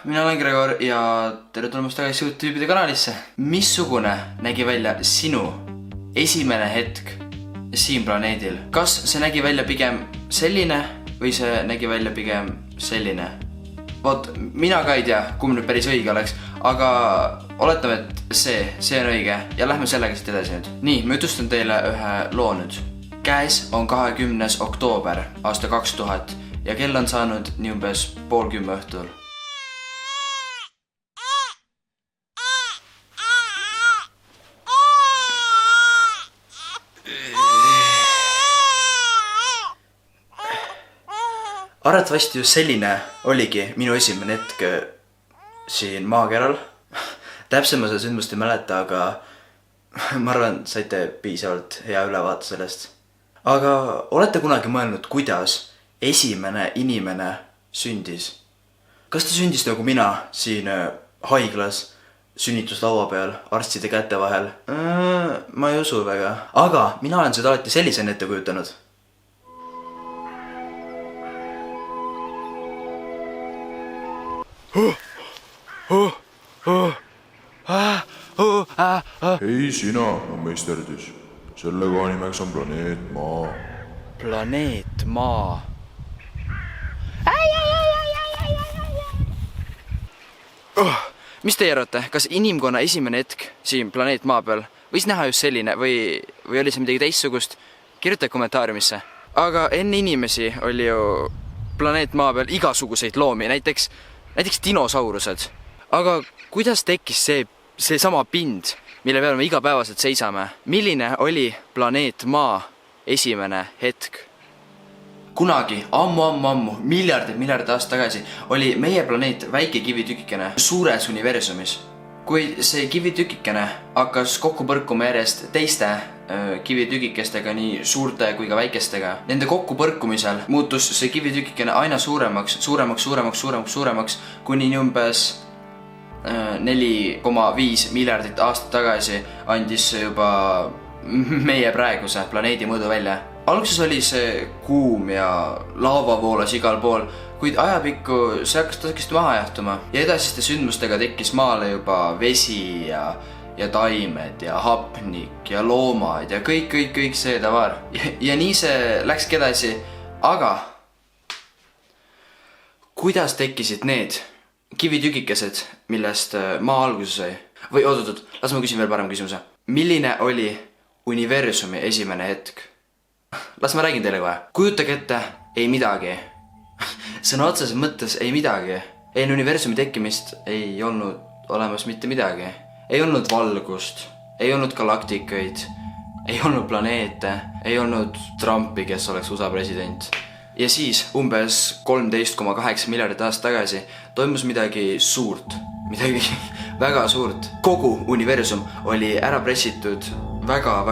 mina olen Gregor ja tere tulemast tagasi YouTube'ide kanalisse. Missugune nägi välja sinu esimene hetk siin planeedil? Kas see nägi välja pigem selline või see nägi välja pigem selline? Vot, mina ka ei tea, kumb nüüd päris õige oleks, aga oletame, et see on õige ja lähme sellega siit edasi nüüd. Nii, ma jutustan teile ühe loo nüüd. Käes on 20. oktoober aasta 2000 ja kell on saanud nii umbes 9:30 õhtul. Arvatavasti just selline oligi minu esimene hetk siin maakeral. Täpselt ma seda sündmust ei mäleta, aga ma arvan, saite piisavalt hea ülevaate sellest. Aga olete kunagi mõelnud, kuidas esimene inimene sündis? Kas ta sündis nagu mina siin haiglas, sünnituslaua peal, arstide käte vahel? Ma ei usu väga. Aga mina olen seda alati sellisena ette kujutanud. Hei sina, meisterdis. Selle koha nimeks on planeet Maa. Planeet Maa. Mis teie arvate, kas inimkonna esimene hetk siin planeet Maa peal võis näha just selline või oli see midagi teistsugust? Kirjuta kommentaariumisse. Aga enne inimesi oli ju planeet Maa peal igasuguseid loomi, näiteks dinosaurused. Aga kuidas tekkis see sama pind, mille peal me igapäevaselt seisame? Milline oli planeet Maa esimene hetk? Kunagi, ammu, miljardid aastat tagasi oli meie planeet väike kivitükikene suures universumis. Kui see kivitükikene hakkas kokku põrkuma järjest teiste kivitükikestega, nii suurte kui ka väikestega, nende kokku põrkumisel muutus see kivitükikene aina suuremaks, kuni nii umbes 4,5 miljardit aastat tagasi andis see juba meie praeguse planeedi mõõdu välja. Alguses oli see kuum ja laava voolas igal pool, kuid ajapikku see hakkas maha jahtuma ja edasiste sündmustega tekkis maale juba vesi ja taimed ja hapnik ja loomad ja kõik see tavar. Ja nii see läkski edasi, aga kuidas tekkisid need kivitükikesed, millest maa alguse sai? Või oot, las ma küsin veel parem küsimuse. Milline oli universumi esimene hetk? Las ma räägin teile kohe. Kujutage ette, ei midagi. Sõna otseses mõttes ei midagi. Enne universumi tekkimist ei olnud olemas mitte midagi. Ei olnud valgust, ei olnud galaktikaid, ei olnud planeete, ei olnud Trumpi, kes oleks USA president. Ja siis umbes 13,8 miljardit aastat tagasi toimus midagi suurt, midagi väga suurt. Kogu universum oli ära pressitud väga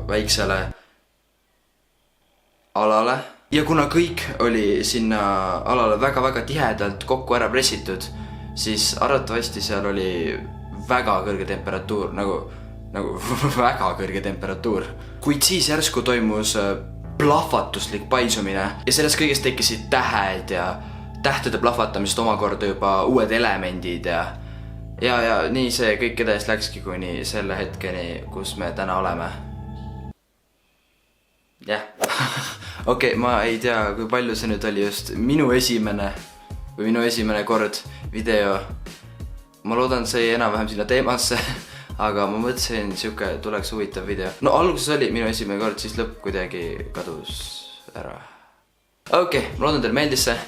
väiksele alale ja kuna kõik oli sinna alale väga tihedalt kokku ära pressitud, siis arvatavasti seal oli väga kõrge temperatuur, nagu väga kõrge temperatuur. Kuid siis järsku toimus plahvatuslik paisumine ja sellest kõigest tekkisid tähed ja tähtede plahvatamisest omakorda juba uued elemendid ja nii see kõik edasi läkski kuni selle hetkeni, kus me täna oleme. Jah. Okei, ma ei tea, kui palju see nüüd oli just minu esimene kord video. Ma loodan, see ei enam-vähem sinna teemasse, aga ma mõtlesin, siuke tuleks huvitav video. No alguses oli minu esimene kord, siis lõpp kuidagi kadus ära. Okei, ma loodan, teile meeldis see.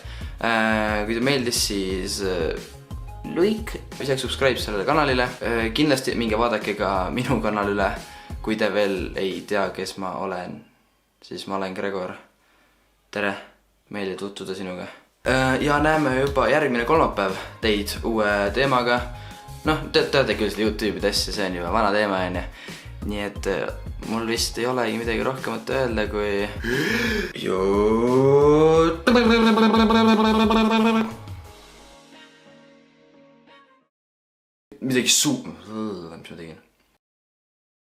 Kui teile meeldis, siis like või saaks subscribe sellele kanalile. Kindlasti minge vaadake ka minu kanal üle, kui te veel ei tea, kes ma olen. Siis ma olen Gregor. Tere, meeldi tutvuda sinuga. Ja näeme juba järgmine kolmapäev teid uue teemaga. Noh, teate küll seda YouTube'ide asja, see on juba vana teema, on. Nii et mul vist ei olegi midagi rohkemat öelda kui midagi mis ma tegin?